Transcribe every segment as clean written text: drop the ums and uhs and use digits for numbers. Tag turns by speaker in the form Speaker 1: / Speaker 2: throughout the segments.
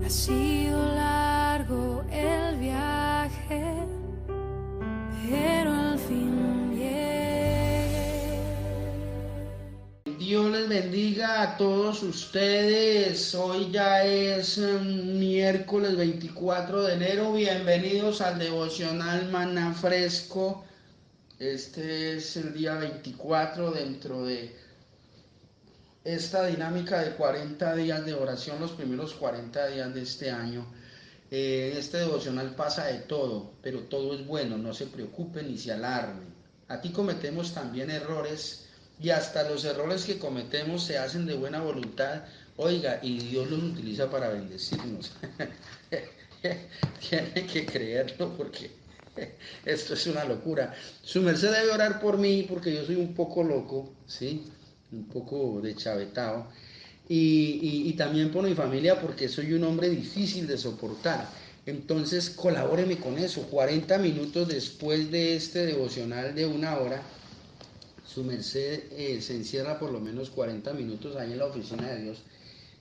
Speaker 1: Ha sido largo el viaje, pero al fin llegué.
Speaker 2: Dios les bendiga a todos ustedes. Hoy ya es miércoles 24 de enero. Bienvenidos al devocional Maná Fresco. Este es el día 24 dentro de esta dinámica de 40 días de oración, los primeros 40 días de este año. Este devocional pasa de todo, pero todo es bueno, no se preocupen ni se alarmen. Aquí cometemos también errores y hasta los errores que cometemos se hacen de buena voluntad, oiga, y Dios los utiliza para bendecirnos. Tienen que creerlo porque esto es una locura. Su merced debe orar por mí porque yo soy un poco loco, ¿sí? Un poco deschavetado. Y también por mi familia porque soy un hombre difícil de soportar. Entonces colabóreme con eso. 40 minutos después de este devocional de una hora, su merced se encierra por lo menos 40 minutos ahí en la oficina de Dios,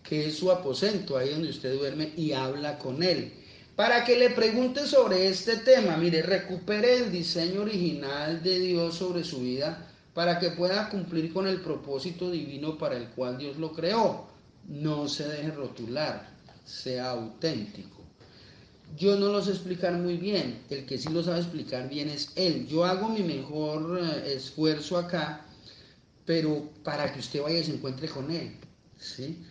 Speaker 2: que es su aposento, ahí donde usted duerme, y habla con Él, para que le pregunte sobre este tema. Mire, recupere el diseño original de Dios sobre su vida, para que pueda cumplir con el propósito divino para el cual Dios lo creó. No se deje rotular, sea auténtico. Yo no lo sé explicar muy bien, el que sí lo sabe explicar bien es Él. Yo hago mi mejor esfuerzo acá, pero para que usted vaya y se encuentre con Él, ¿sí?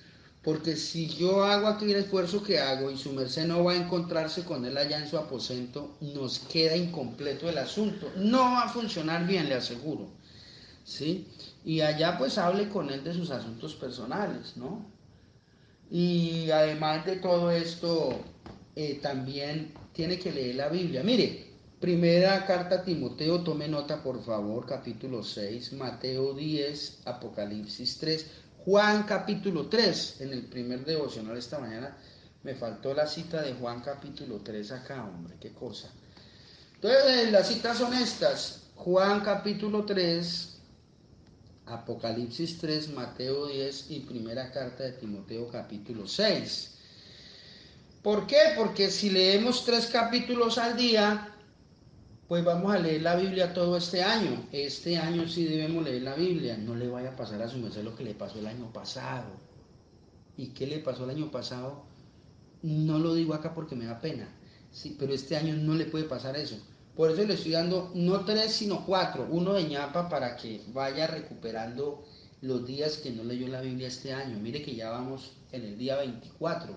Speaker 2: Porque si yo hago aquí el esfuerzo que hago y su merced no va a encontrarse con Él allá en su aposento, nos queda incompleto el asunto. No va a funcionar bien, le aseguro, ¿sí? Y allá pues hable con Él de sus asuntos personales, ¿no? Y además de todo esto, también tiene que leer la Biblia. Mire, primera carta a Timoteo, tome nota por favor, capítulo 6, Mateo 10, Apocalipsis 3, Juan capítulo 3, en el primer devocional esta mañana me faltó la cita de Juan capítulo 3 acá, hombre, qué cosa. Entonces, las citas son estas: Juan capítulo 3, Apocalipsis 3, Mateo 10 y primera carta de Timoteo capítulo 6. ¿Por qué? Porque si leemos 3 capítulos al día, pues vamos a leer la Biblia todo este año. Este año sí debemos leer la Biblia. No le vaya a pasar a su merced lo que le pasó el año pasado. ¿Y qué le pasó el año pasado? No lo digo acá porque me da pena, sí, pero este año no le puede pasar eso. Por eso le estoy dando no 3 sino 4, uno de ñapa, para que vaya recuperando los días que no leyó la Biblia este año. Mire que ya vamos en el día 24,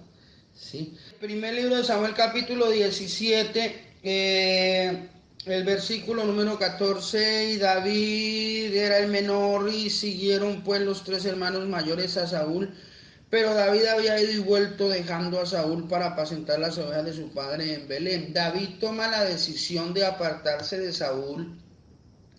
Speaker 2: ¿sí? El primer libro de Samuel capítulo 17, el versículo número 14, y David era el menor y siguieron pues los 3 hermanos mayores a Saúl. Pero David había ido y vuelto dejando a Saúl para apacentar las ovejas de su padre en Belén. David toma la decisión de apartarse de Saúl,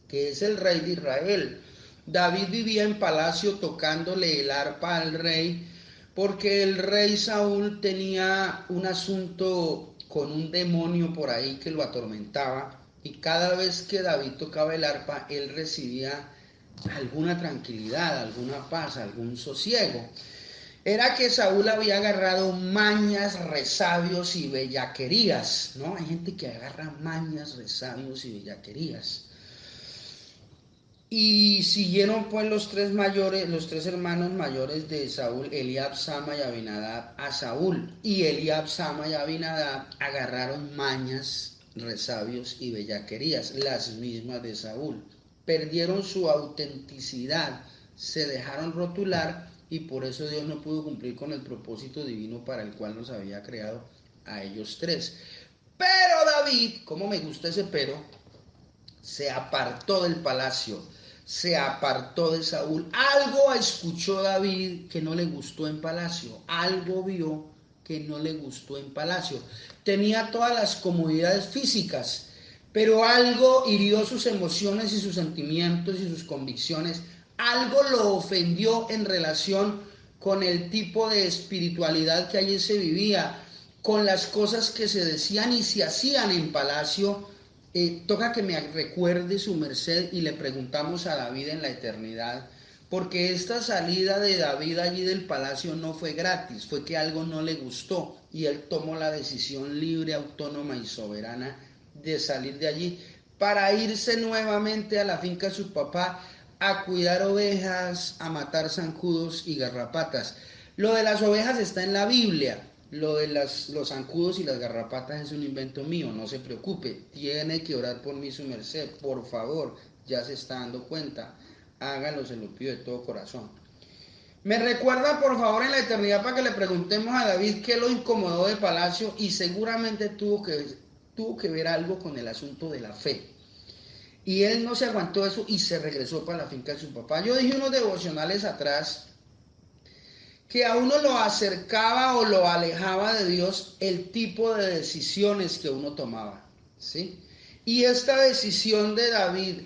Speaker 2: que es el rey de Israel. David vivía en palacio tocándole el arpa al rey, porque el rey Saúl tenía un asunto con un demonio por ahí que lo atormentaba, y cada vez que David tocaba el arpa, él recibía alguna tranquilidad, alguna paz, algún sosiego. Era que Saúl había agarrado mañas, resabios y bellaquerías, ¿no? Hay gente que agarra mañas, resabios y bellaquerías. Y siguieron pues los 3 hermanos mayores de Saúl, Eliab, Sama y Abinadab, a Saúl. Y Eliab, Sama y Abinadab agarraron mañas, resabios y bellaquerías, las mismas de Saúl. Perdieron su autenticidad, se dejaron rotular, y por eso Dios no pudo cumplir con el propósito divino para el cual los había creado a ellos 3. Pero David, como me gusta ese pero, se apartó del palacio, se apartó de Saúl. Algo escuchó David que no le gustó en palacio, algo vio que no le gustó en palacio. Tenía todas las comodidades físicas, pero algo hirió sus emociones y sus sentimientos y sus convicciones. Algo lo ofendió en relación con el tipo de espiritualidad que allí se vivía, con las cosas que se decían y se hacían en palacio. Toca que me recuerde su merced, y le preguntamos a David en la eternidad porque esta salida de David allí del palacio no fue gratis, fue que algo no le gustó y él tomó la decisión libre, autónoma y soberana de salir de allí para irse nuevamente a la finca de su papá a cuidar ovejas, a matar zancudos y garrapatas. Lo de las ovejas está en la Biblia, lo de los zancudos y las garrapatas es un invento mío, no se preocupe, tiene que orar por mí su merced, por favor, ya se está dando cuenta, hágalo, se lo pido de todo corazón. Me recuerda por favor en la eternidad para que le preguntemos a David qué lo incomodó de palacio y seguramente tuvo que ver algo con el asunto de la fe. Y él no se aguantó eso y se regresó para la finca de su papá. Yo dije unos devocionales atrás que a uno lo acercaba o lo alejaba de Dios el tipo de decisiones que uno tomaba, ¿sí? Y esta decisión de David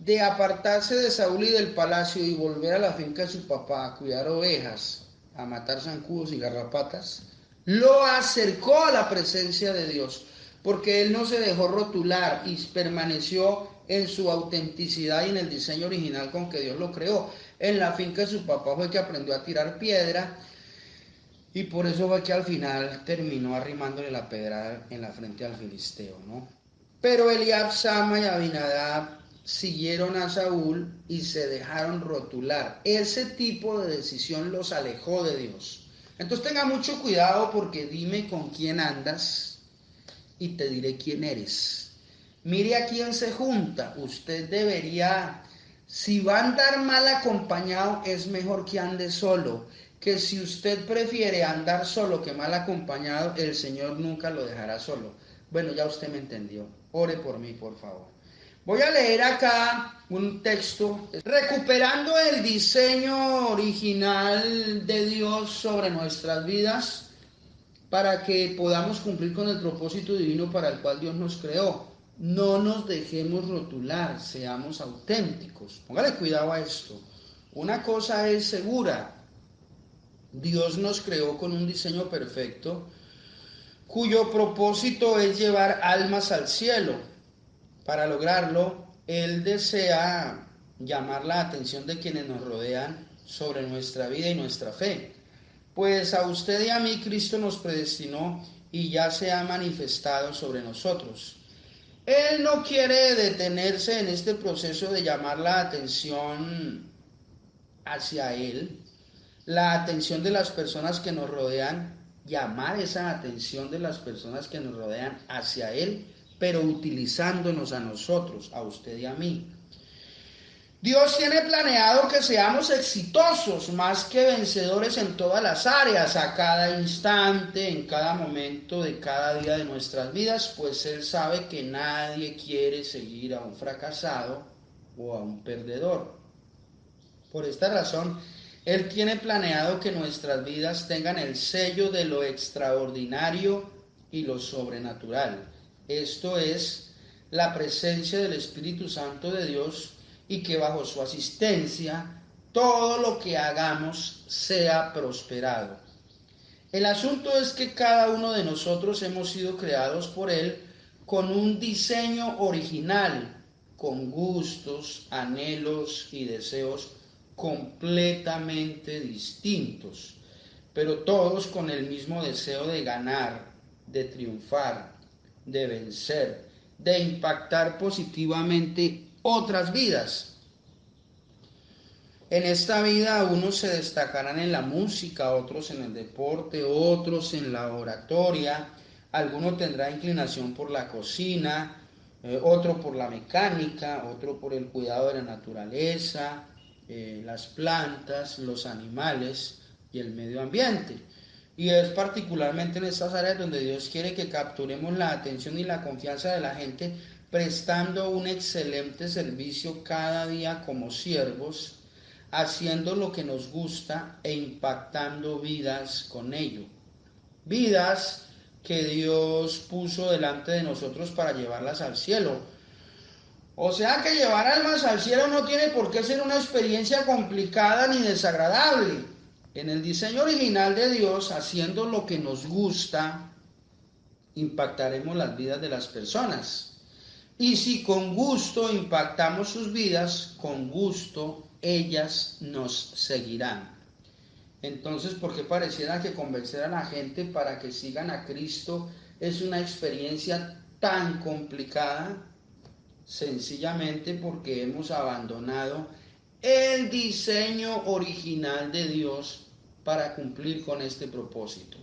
Speaker 2: de apartarse de Saúl y del palacio y volver a la finca de su papá a cuidar ovejas, a matar zancudos y garrapatas, lo acercó a la presencia de Dios, porque él no se dejó rotular y permaneció en su autenticidad y en el diseño original con que Dios lo creó. En la finca de su papá fue que aprendió a tirar piedra y por eso fue que al final terminó arrimándole la pedra en la frente al filisteo, ¿no? Pero Eliab, Sama y Abinadab siguieron a Saúl y se dejaron rotular. Ese tipo de decisión los alejó de Dios. Entonces tenga mucho cuidado porque dime con quién andas y te diré quién eres. Mire a quién se junta. Usted debería, si va a andar mal acompañado, es mejor que ande solo. Que si usted prefiere andar solo que mal acompañado, el Señor nunca lo dejará solo. Bueno, ya usted me entendió. Ore por mí, por favor. Voy a leer acá un texto, recuperando el diseño original de Dios sobre nuestras vidas, para que podamos cumplir con el propósito divino para el cual Dios nos creó. No nos dejemos rotular, seamos auténticos. Póngale cuidado a esto. Una cosa es segura, Dios nos creó con un diseño perfecto, cuyo propósito es llevar almas al cielo. Para lograrlo, Él desea llamar la atención de quienes nos rodean sobre nuestra vida y nuestra fe. Pues a usted y a mí Cristo nos predestinó y ya se ha manifestado sobre nosotros. Él no quiere detenerse en este proceso de llamar la atención hacia Él, la atención de las personas que nos rodean, llamar esa atención de las personas que nos rodean hacia Él, pero utilizándonos a nosotros, a usted y a mí. Dios tiene planeado que seamos exitosos, más que vencedores en todas las áreas, a cada instante, en cada momento de cada día de nuestras vidas, pues Él sabe que nadie quiere seguir a un fracasado o a un perdedor. Por esta razón, Él tiene planeado que nuestras vidas tengan el sello de lo extraordinario y lo sobrenatural. Esto es la presencia del Espíritu Santo de Dios y que bajo su asistencia todo lo que hagamos sea prosperado. El asunto es que cada uno de nosotros hemos sido creados por Él con un diseño original, con gustos, anhelos y deseos completamente distintos, pero todos con el mismo deseo de ganar, de triunfar, de vencer, de impactar positivamente otras vidas. En esta vida unos se destacarán en la música, otros en el deporte, otros en la oratoria, alguno tendrá inclinación por la cocina, otro por la mecánica, otro por el cuidado de la naturaleza, las plantas, los animales y el medio ambiente. Y es particularmente en estas áreas donde Dios quiere que capturemos la atención y la confianza de la gente, prestando un excelente servicio cada día como siervos, haciendo lo que nos gusta e impactando vidas con ello. Vidas que Dios puso delante de nosotros para llevarlas al cielo. O sea que llevar almas al cielo no tiene por qué ser una experiencia complicada ni desagradable. En el diseño original de Dios, haciendo lo que nos gusta, impactaremos las vidas de las personas. Y si con gusto impactamos sus vidas, con gusto ellas nos seguirán. Entonces, ¿por qué pareciera que convencer a la gente para que sigan a Cristo es una experiencia tan complicada? Sencillamente porque hemos abandonado el diseño original de Dios para cumplir con este propósito.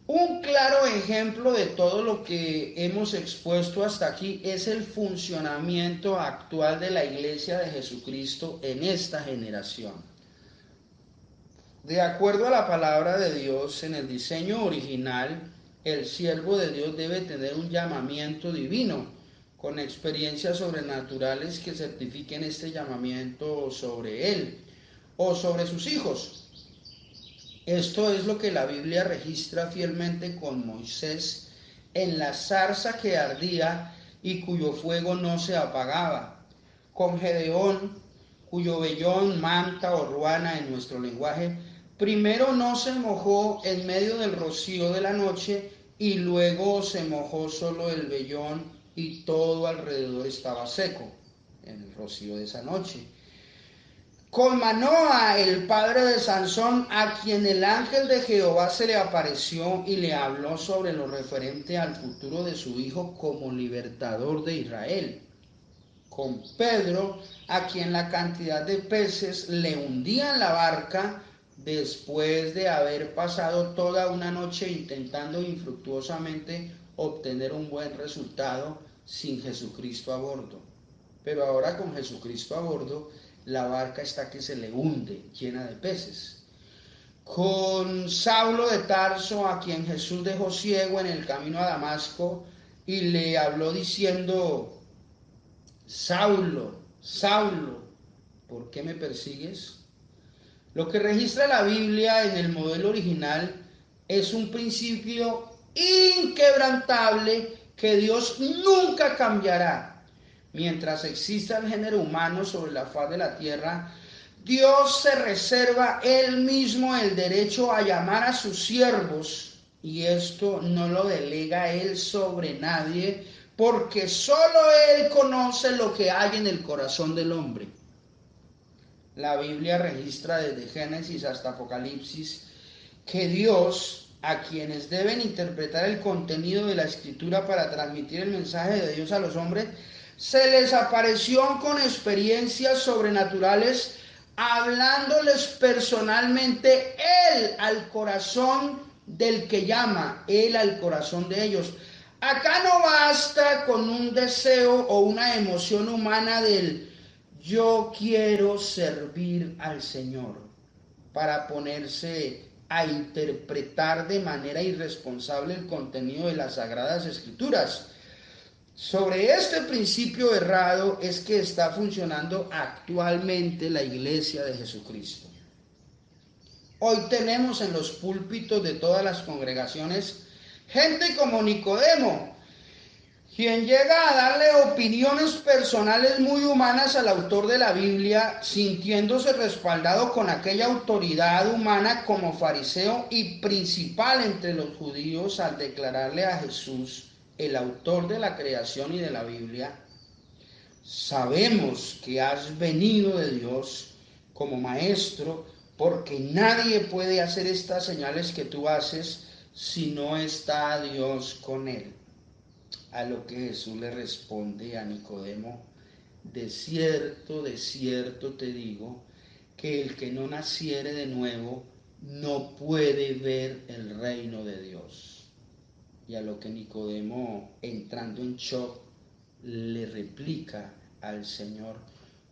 Speaker 2: Un claro ejemplo de todo lo que hemos expuesto hasta aquí es el funcionamiento actual de la Iglesia de Jesucristo en esta generación. De acuerdo a la palabra de Dios, en el diseño original, el siervo de Dios debe tener un llamamiento divino, con experiencias sobrenaturales que certifiquen este llamamiento sobre él o sobre sus hijos. Esto es lo que la Biblia registra fielmente con Moisés en la zarza que ardía y cuyo fuego no se apagaba, con Gedeón, cuyo vellón, manta o ruana en nuestro lenguaje, primero no se mojó en medio del rocío de la noche y luego se mojó solo el vellón y todo alrededor estaba seco en el rocío de esa noche. Con Manoa, el padre de Sansón, a quien el ángel de Jehová se le apareció y le habló sobre lo referente al futuro de su hijo como libertador de Israel. Con Pedro, a quien la cantidad de peces le hundían la barca después de haber pasado toda una noche intentando infructuosamente obtener un buen resultado sin Jesucristo a bordo. Pero ahora con Jesucristo a bordo, la barca está que se le hunde, llena de peces. Con Saulo de Tarso, a quien Jesús dejó ciego en el camino a Damasco y le habló diciendo: Saulo, Saulo, ¿por qué me persigues? Lo que registra la Biblia en el modelo original es un principio inquebrantable que Dios nunca cambiará. Mientras exista el género humano sobre la faz de la tierra, Dios se reserva Él mismo el derecho a llamar a sus siervos, y esto no lo delega Él sobre nadie, porque solo Él conoce lo que hay en el corazón del hombre. La Biblia registra desde Génesis hasta Apocalipsis que Dios, a quienes deben interpretar el contenido de la Escritura para transmitir el mensaje de Dios a los hombres, se les apareció con experiencias sobrenaturales, hablándoles personalmente Él al corazón del que llama, Él al corazón de ellos. Acá no basta con un deseo o una emoción humana del yo quiero servir al Señor para ponerse a interpretar de manera irresponsable el contenido de las Sagradas Escrituras. Sobre este principio errado es que está funcionando actualmente la Iglesia de Jesucristo. Hoy tenemos en los púlpitos de todas las congregaciones gente como Nicodemo, quien llega a darle opiniones personales muy humanas al autor de la Biblia, sintiéndose respaldado con aquella autoridad humana como fariseo y principal entre los judíos al declararle a Jesús el autor de la creación y de la Biblia: sabemos que has venido de Dios como maestro, porque nadie puede hacer estas señales que tú haces si no está Dios con él. A lo que Jesús le responde a Nicodemo: de cierto te digo, que el que no naciere de nuevo no puede ver el reino de Dios. Y a lo que Nicodemo, entrando en shock, le replica al Señor: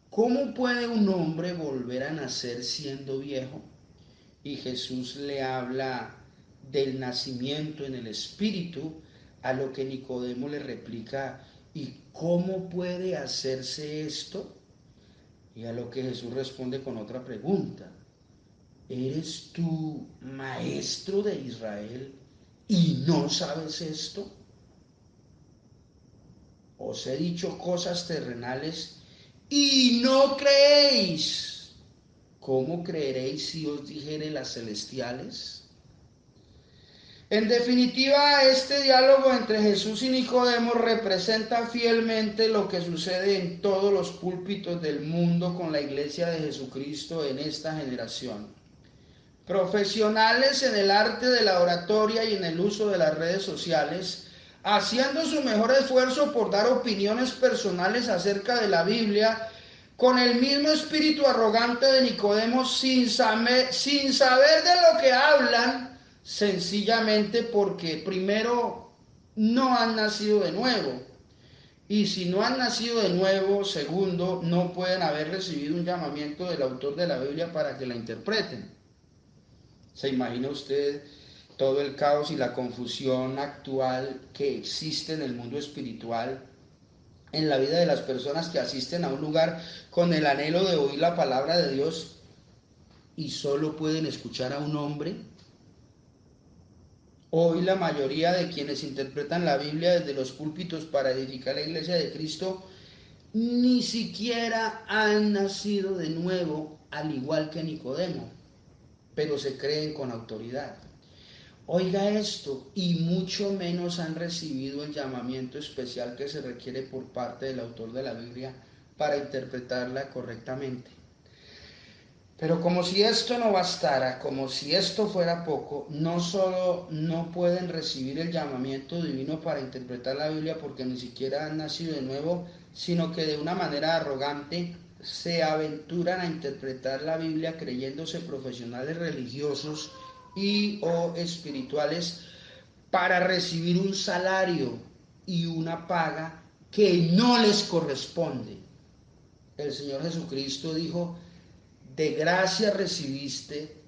Speaker 2: ¿cómo puede un hombre volver a nacer siendo viejo? Y Jesús le habla del nacimiento en el Espíritu, a lo que Nicodemo le replica: ¿y cómo puede hacerse esto? Y a lo que Jesús responde con otra pregunta: ¿eres tú maestro de Israel y no sabes esto? Os he dicho cosas terrenales y no creéis. ¿Cómo creeréis si os dijere las celestiales? En definitiva, este diálogo entre Jesús y Nicodemo representa fielmente lo que sucede en todos los púlpitos del mundo con la iglesia de Jesucristo en esta generación. Profesionales en el arte de la oratoria y en el uso de las redes sociales, haciendo su mejor esfuerzo por dar opiniones personales acerca de la Biblia, con el mismo espíritu arrogante de Nicodemo, sin saber de lo que hablan, sencillamente porque primero no han nacido de nuevo, y si no han nacido de nuevo, segundo, no pueden haber recibido un llamamiento del autor de la Biblia para que la interpreten. ¿Se imagina usted todo el caos y la confusión actual que existe en el mundo espiritual, en la vida de las personas que asisten a un lugar con el anhelo de oír la palabra de Dios y solo pueden escuchar a un hombre? Hoy la mayoría de quienes interpretan la Biblia desde los púlpitos para edificar la iglesia de Cristo ni siquiera han nacido de nuevo, al igual que Nicodemo, pero se creen con autoridad. Oiga esto, y mucho menos han recibido el llamamiento especial que se requiere por parte del autor de la Biblia para interpretarla correctamente. Pero como si esto no bastara, como si esto fuera poco, no solo no pueden recibir el llamamiento divino para interpretar la Biblia porque ni siquiera han nacido de nuevo, sino que de una manera arrogante se aventuran a interpretar la Biblia creyéndose profesionales religiosos y o espirituales para recibir un salario y una paga que no les corresponde. El Señor Jesucristo dijo: de gracia recibiste,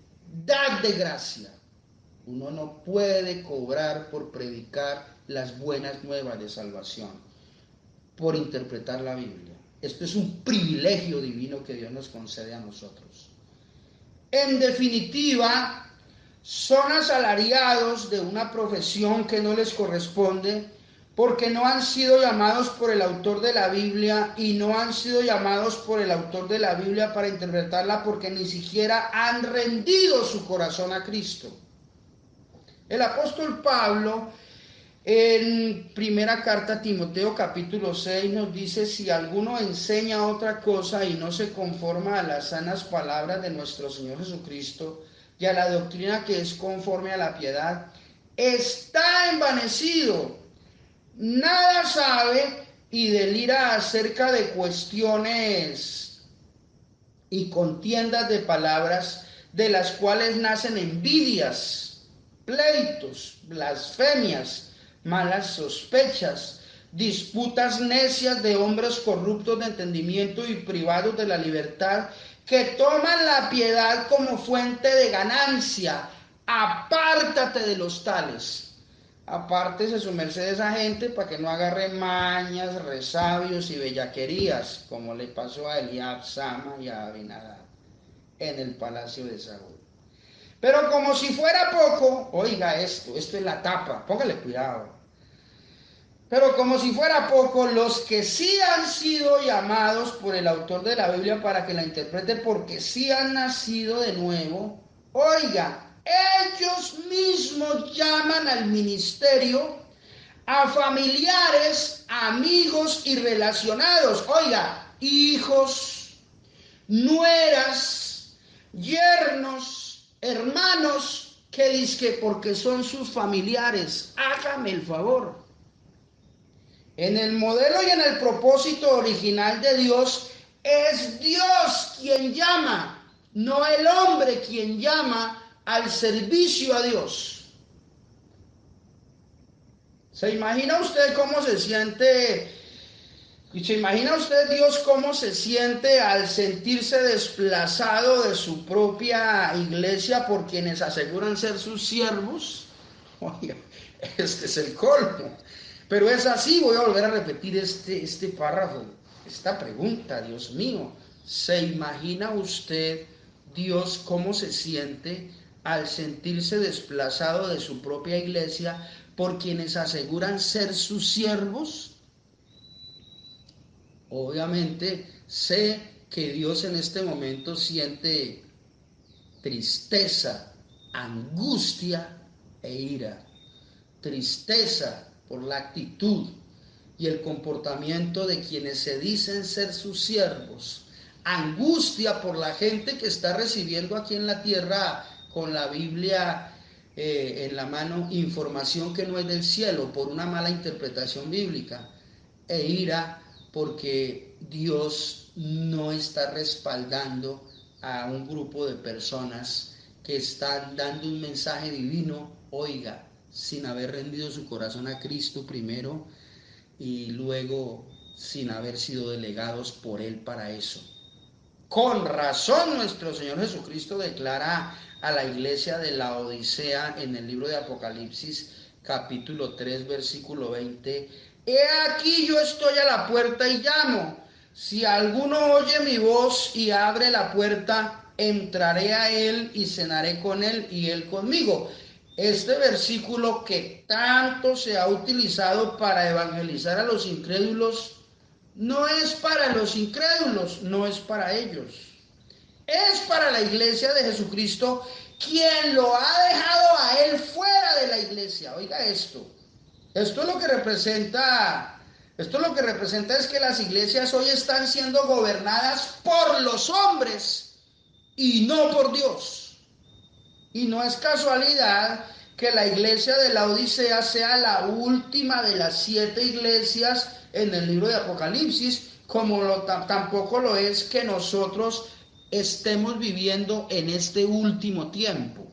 Speaker 2: dad de gracia. Uno no puede cobrar por predicar las buenas nuevas de salvación, por interpretar la Biblia. Esto es un privilegio divino que Dios nos concede a nosotros. En definitiva, son asalariados de una profesión que no les corresponde, porque no han sido llamados por el autor de la Biblia y no han sido llamados por el autor de la Biblia para interpretarla porque ni siquiera han rendido su corazón a Cristo. El apóstol Pablo en primera carta a Timoteo capítulo 6 nos dice: si alguno enseña otra cosa y no se conforma a las sanas palabras de nuestro Señor Jesucristo y a la doctrina que es conforme a la piedad, está envanecido, nada sabe y delira acerca de cuestiones y contiendas de palabras, de las cuales nacen envidias, pleitos, blasfemias, malas sospechas, disputas necias de hombres corruptos de entendimiento y privados de la libertad, que toman la piedad como fuente de ganancia. Apártate de los tales. Apártese su merced de esa gente para que no agarre mañas, resabios y bellaquerías, como le pasó a Eliab, Sama y a Abinadab en el palacio de Saúl. Pero como si fuera poco, oiga esto es la tapa, póngale cuidado. Pero como si fuera poco, los que sí han sido llamados por el autor de la Biblia para que la interprete, porque sí han nacido de nuevo, oiga, ellos mismos llaman al ministerio a familiares, amigos y relacionados, oiga, hijos, nueras, yernos, hermanos, que dizque porque son sus familiares. Hágame el favor. En el modelo y en el propósito original de Dios, es Dios quien llama, no el hombre quien llama al servicio a Dios. ¿Se imagina usted cómo se siente? ¿Y se imagina usted, Dios, cómo se siente al sentirse desplazado de su propia iglesia por quienes aseguran ser sus siervos? Oiga, este es el colmo. Pero es así, voy a volver a repetir este párrafo, esta pregunta, Dios mío. ¿Se imagina usted, Dios, cómo se siente al sentirse desplazado de su propia iglesia por quienes aseguran ser sus siervos? Obviamente sé que Dios en este momento siente tristeza, angustia e ira. tristeza por la actitud y el comportamiento de quienes se dicen ser sus siervos, angustia por la gente que está recibiendo aquí en la tierra con la Biblia en la mano información que no es del cielo por una mala interpretación bíblica, e ira porque Dios no está respaldando a un grupo de personas que están dando un mensaje divino, oiga, sin haber rendido su corazón a Cristo primero y luego sin haber sido delegados por Él para eso. Con razón nuestro Señor Jesucristo declara a la iglesia de la Odisea en el libro de Apocalipsis capítulo 3 versículo 20: he aquí yo estoy a la puerta y llamo. Si alguno oye mi voz y abre la puerta, entraré a él y cenaré con él y él conmigo. Este versículo que tanto se ha utilizado para evangelizar a los incrédulos, no es para los incrédulos, no es para ellos. Es para la iglesia de Jesucristo, quien lo ha dejado a él fuera de la iglesia. Oiga esto. Esto lo que representa es que las iglesias hoy están siendo gobernadas por los hombres y no por Dios. Y no es casualidad que la iglesia de la Odisea sea la última de las 7 iglesias en el libro de Apocalipsis, como tampoco lo es que nosotros estemos viviendo en este último tiempo.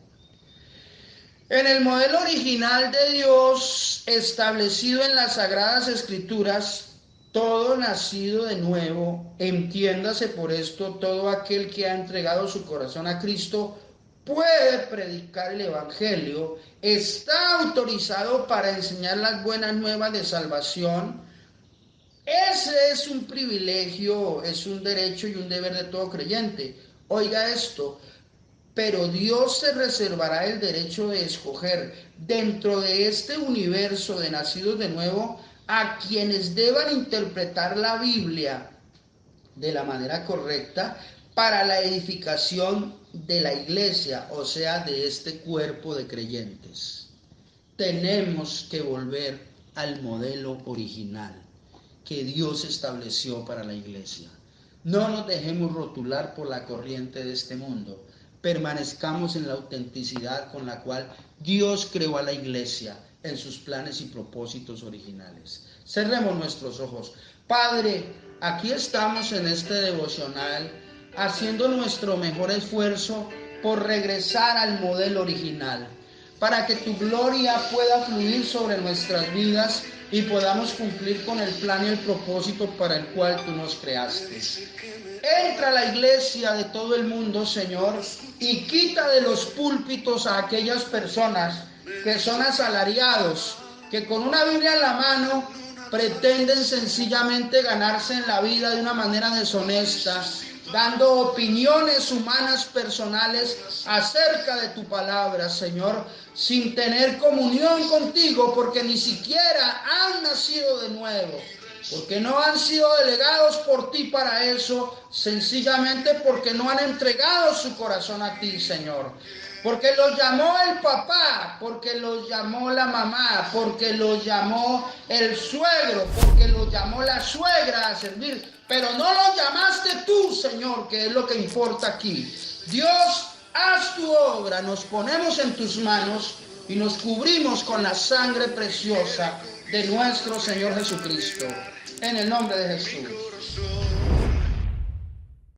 Speaker 2: En el modelo original de Dios establecido en las Sagradas Escrituras, todo nacido de nuevo, entiéndase por esto, todo aquel que ha entregado su corazón a Cristo puede predicar el Evangelio, está autorizado para enseñar las buenas nuevas de salvación. Ese es un privilegio, es un derecho y un deber de todo creyente. Oiga esto, pero Dios se reservará el derecho de escoger dentro de este universo de nacidos de nuevo a quienes deban interpretar la Biblia de la manera correcta para la edificación de la iglesia, o sea, de este cuerpo de creyentes. Tenemos que volver al modelo original que Dios estableció para la iglesia. No nos dejemos rotular por la corriente de este mundo. Permanezcamos en la autenticidad con la cual Dios creó a la iglesia en sus planes y propósitos originales. Cerremos nuestros ojos. Padre, aquí estamos en este devocional haciendo nuestro mejor esfuerzo por regresar al modelo original, para que tu gloria pueda fluir sobre nuestras vidas y podamos cumplir con el plan y el propósito para el cual tú nos creaste. Entra a la iglesia de todo el mundo, Señor, y quita de los púlpitos a aquellas personas que son asalariados, que con una Biblia en la mano pretenden sencillamente ganarse en la vida de una manera deshonesta, dando opiniones humanas personales acerca de tu palabra, Señor, sin tener comunión contigo, porque ni siquiera han nacido de nuevo, porque no han sido delegados por ti para eso, sencillamente porque no han entregado su corazón a ti, Señor. Porque los llamó el papá, porque los llamó la mamá, porque los llamó el suegro, porque los llamó la suegra a servir. Pero no los llamaste tú, Señor, que es lo que importa aquí. Dios, haz tu obra, nos ponemos en tus manos y nos cubrimos con la sangre preciosa de nuestro Señor Jesucristo. En el nombre de Jesús.